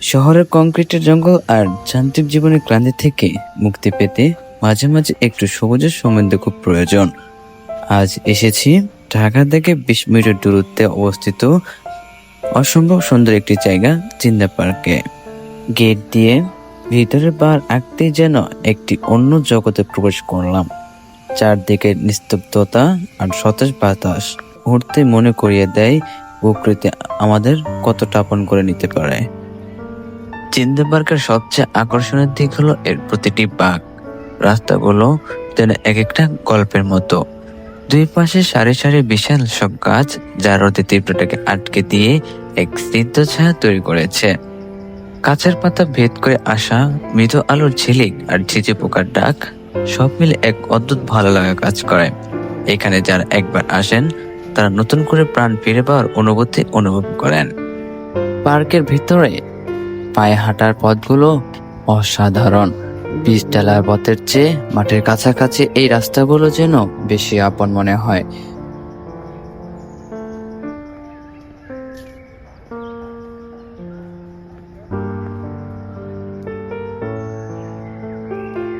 শহরের কংক্রিটের জঙ্গল আর যান্ত্রিক জীবনের ক্লান্তি থেকে মুক্তি পেতে মাঝে মাঝে একটু সবুজের সম্বন্ধে খুব প্রয়োজন। আজ এসেছি ঢাকা থেকে 20 মিনিটের দূরত্বে অবস্থিত অসম্ভব সুন্দর একটি জায়গা, জিন্দা পার্কে। গেট দিয়ে ভিতরে বার আঁকতেই যেন একটি অন্য জগতে প্রবেশ করলাম। চারদিকে নিস্তব্ধতা আর সতেজ বাতাস মুহূর্তে মনে করিয়ে দেয় প্রকৃতি আমাদের কতটা আপন করে নিতে পারে। জিন্দা পার্কের সবচেয়ে আকর্ষণের দিক হলো এর প্রতিটি বাঁক। রাস্তাগুলো যেন এক একটা গল্পের মতো। দুই পাশে সারি সারি বিশাল সব গাছ, যা রোদে তীব্রটাকে আটকে দিয়ে এক স্নিগ্ধ ছায়া তৈরি করেছে। গাছের পাতা ভেদ করে আসা মৃদু আলোর ঝিলিক আর ঝিঝে পোকার ডাক সব মিলে এক অদ্ভুত ভালো লাগা কাজ করে। এখানে যারা একবার আসেন তারা নতুন করে প্রাণ ফিরে পাওয়ার অনুভূতি অনুভব করেন। পার্কের ভিতরে পায়ে হাঁটার পথগুলো অসাধারণ। বীজডালার পথের চেয়ে মাঠের কাছাকাছি এই রাস্তাগুলো যেন বেশি আপন মনে হয়।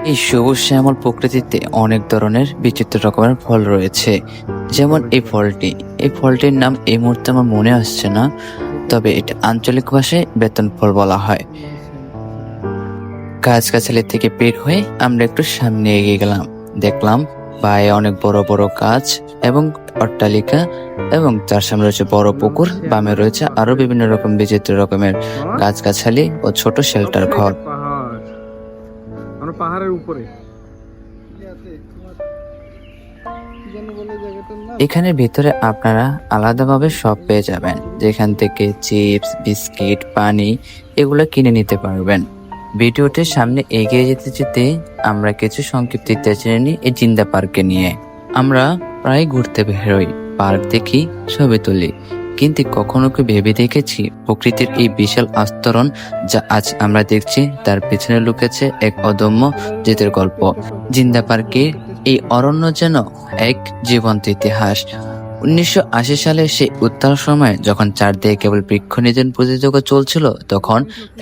এই সবুজ শ্যামল প্রকৃতিতে অনেক ধরনের বিচিত্র রকমের ফল রয়েছে। যেমন এই ফলটির নাম এই মুহূর্তে আমার মনে আসছে না, তবে এটা আঞ্চলিক ভাষায় বেতন ফল বলা হয়। গাছগাছালি থেকে বের হয়ে আমরা একটু সামনে এগিয়ে গেলাম। দেখলাম বায়ে অনেক বড় বড় গাছ এবং অট্টালিকা, এবং তার সামনে রয়েছে বড় পুকুর। বামে রয়েছে আরো বিভিন্ন রকম বিচিত্র রকমের গাছগাছালি ও ছোট শেল্টার ঘর। পাহাড়ের উপরে এখানে ভিতরে আপনারা আলাদাভাবে সব পেয়ে যাবেন, যেখান থেকে চিপস, বিস্কিট, পানি এগুলো কিনে নিতে পারবেন। ভিডিওটির সামনে এগিয়ে যেতে যেতে আমরা কিছু সংক্ষিপ্ত ইতিহাস জেনে নিই এই জিন্দা পার্কে নিয়ে। আমরা প্রায় ঘুরতে বেরোই, পার্ক দেখি, ছবি তুলি, কিন্তু কখনো কি ভেবে দেখেছি প্রকৃতির এই বিশাল আস্তরণ যা আজ আমরা দেখছি তার পেছনে লুকেছে এক অদম্য জেদের গল্প। জিন্দা পার্কের এই অরণ্য যেন এক জীবন্ত ইতিহাস। 1980 সালে সেই উত্তাল সময়ে যখন চারদিকে কেবল বৃক্ষ নিধন প্রতিযোগিতা চলছিল, তখন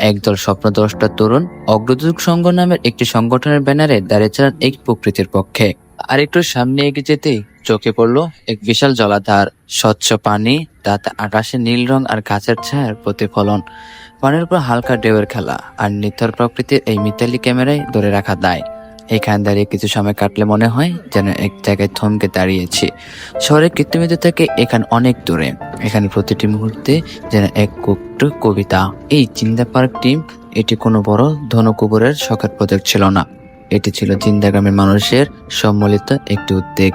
একদল স্বপ্নদ্রষ্টা তরুণ অগ্রদূত সংঘ নামের একটি সংগঠনের ব্যানারে দাঁড়িয়েছিলেন এই প্রকৃতির পক্ষে। আর একটু সামনে এগিয়ে যেতেই চোখে পড়লো এক বিশাল জলাধার, স্বচ্ছ পানি, তাতে আকাশে নীল রং আর গাছের ছায়ার প্রতিফলন। পানির উপর হালকা ঢেউয়ের খেলা আর নিথর প্রকৃতির এই মিতালি ক্যামেরায় ধরে রাখা দায়। এখানে দাঁড়িয়ে কিছু সময় কাটলে মনে হয় যেন এক জায়গায় থমকে দাঁড়িয়েছি। শহরের কৃত্রিমিত থেকে এখানে অনেক দূরে। এখানে প্রতিটি মুহূর্তে যেন এক কবিতা। এই জিন্দা পার্কটি এটি কোনো বড় ধনকুবেরের শখের প্রজেক্ট ছিল না, এটি ছিল জিন্দা গ্রামের মানুষের সম্মিলিত একটি উদ্যোগ।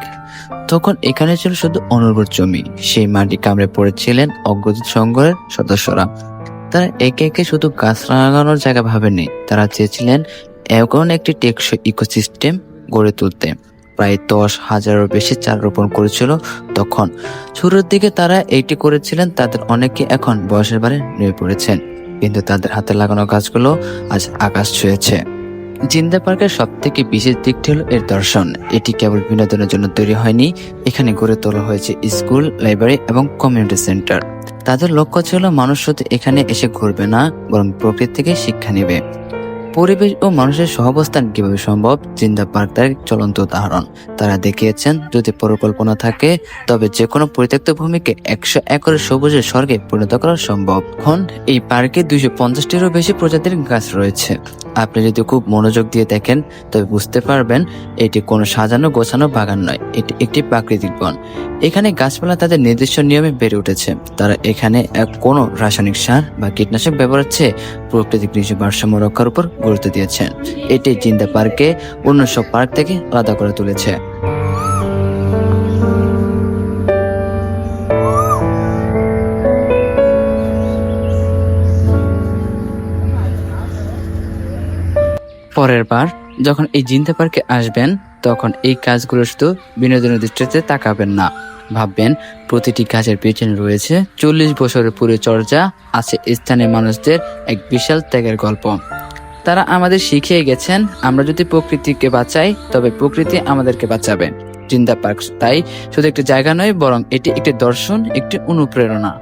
তখন এখানে ছিল শুধু অনুর্বর জমি, সেই মাটি কামড়ে পড়েছিলেন অগ্রদূত সংঘের সদস্যরা। তারা একে একে শুধু গাছ লাগানোর জায়গা ভাবেনি, তারা চেয়েছিলেন এমন একটি টেকসই ইকোসিস্টেম গড়ে তুলতে। প্রায় 10,000-এরও বেশি চারা রোপণ করেছিল তখন। শুরুর দিকে তারা এইটি করেছিলেন, তাদের অনেকে এখন বয়সের ভারে নেমে পড়েছেন, কিন্তু তাদের হাতে লাগানো গাছগুলো আজ আকাশ ছুঁয়েছে। জিন্দা পার্কের সব থেকে বিশেষ দিকটি হলো এর দর্শন। এটি কেবল বিনোদনের জন্য তৈরি হয়নি, এখানে গড়ে তোলা হয়েছে স্কুল, লাইব্রেরি এবং কমিউনিটি সেন্টার। তাদের লক্ষ্য ছিল মানুষ শুধু এখানে এসে ঘুরবে না, বরং প্রকৃতি থেকে শিক্ষা নেবে। পরিবেশ ও মানুষের সহাবস্থান কিভাবে সম্ভব, জিন্দা পার্ক তার এক চলন্ত উদাহরণ। তারা দেখিয়েছেন যদি পরিকল্পনা থাকে তবে যে কোনো পরিত্যক্ত ভূমিকে 100 একরের সবুজের স্বর্গে পরিণত করা সম্ভব। এখন এই পার্কে 250-টিরও বেশি প্রজাতির গাছ রয়েছে। আপনি যদি খুব মনোযোগ দিয়ে দেখেন তবে বুঝতে পারবেন এটি কোনো সাজানো গোছানো বাগান নয়, এটি একটি প্রাকৃতিক বন। এখানে গাছপালা তাদের নির্দিষ্ট নিয়মে বেড়ে উঠেছে। তারা এখানে কোনো রাসায়নিক সার বা কীটনাশক ব্যবহার চেয়ে প্রকৃতিক নিজের ভারসাম্য রক্ষার উপর গুরুত্ব দিয়েছেন। এটি জিন্দা পার্কে অন্য সব পার্ক থেকে আলাদা করে তুলেছে। পরের বার যখন এই জিন্দা পার্কে আসবেন তখন এই কাজগুলো শুধু বিনোদনের দৃষ্টিতে তাকাবেন না, ভাববেন প্রতিটি গাছের পেছনে রয়েছে 40 বছরের পরিচর্যা, আছে স্থানীয় মানুষদের এক বিশাল ত্যাগের গল্প। তারা আমাদের শিখিয়ে গেছেন আমরা যদি প্রকৃতিকে বাঁচাই তবে প্রকৃতি আমাদেরকে বাঁচাবে। জিন্দা পার্ক তাই শুধু একটি জায়গা নয়, বরং এটি একটি দর্শন, একটি অনুপ্রেরণা।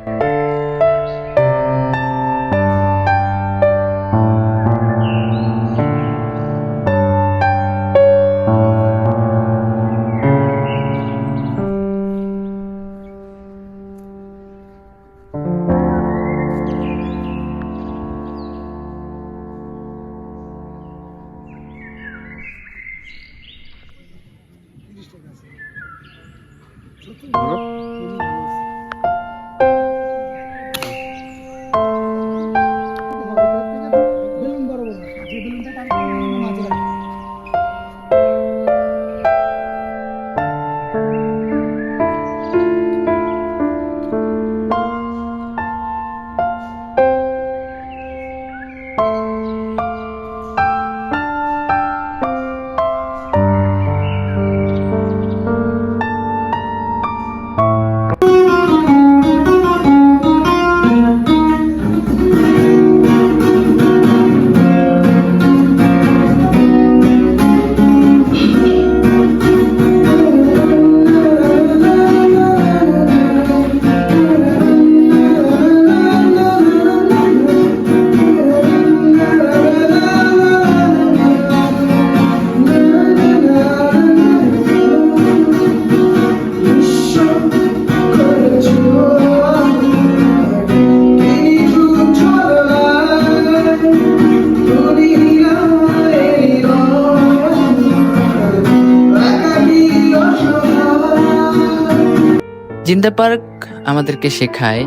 জিন্দা পার্ক আমাদেরকে শেখায়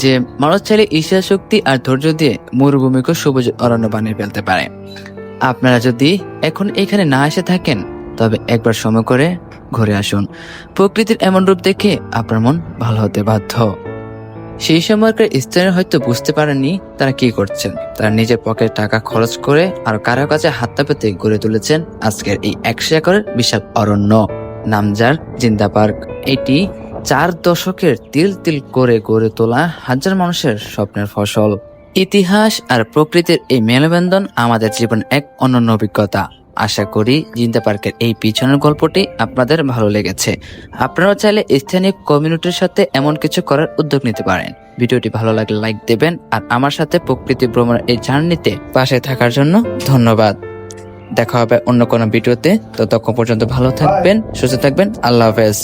যে মানুষ চাইলে ঈর্ষা শক্তি আর ধৈর্য দিয়ে মরুভূমিকে সবুজ অরণ্য বানিয়ে ফেলতে পারে। আপনারা যদি এখন এখানে না এসে থাকেন তবে একবার সময় করে ঘুরে আসুন। প্রকৃতির এমন রূপ দেখে আপনার মন ভালো হতে বাধ্য। সেই সময়কার স্থানীয় হয়তো বুঝতে পারেননি তারা কি করছেন। তারা নিজের পকেটে টাকা খরচ করে আর কারো কাছে হাত পেতে গড়ে তুলেছেন আজকের এই 100 একরের বিশাল অরণ্য, নামজার জিন্দা পার্ক। এটি 4 দশকের তিল তিল করে গড়ে তোলা হাজার মানুষের স্বপ্নের ফসল। ইতিহাস আর প্রকৃতির এই মেলবন্ধন আমাদের জীবন এক অনন্য অভিজ্ঞতা। আশা করি জিন্দা পার্কের এই পিছনের গল্পটি আপনাদের ভালো লেগেছে। আপনারা চাইলে স্থানীয় কমিউনিটির সাথে এমন কিছু করার উদ্যোগ নিতে পারেন। ভিডিওটি ভালো লাগলে লাইক দেবেন আর আমার সাথে প্রকৃতি ভ্রমণের এই জার্নিতে পাশে থাকার জন্য ধন্যবাদ। দেখা হবে অন্য কোনো ভিডিওতে। ততক্ষণ পর্যন্ত ভালো থাকবেন, সুস্থ থাকবেন। আল্লাহ হাফেজ।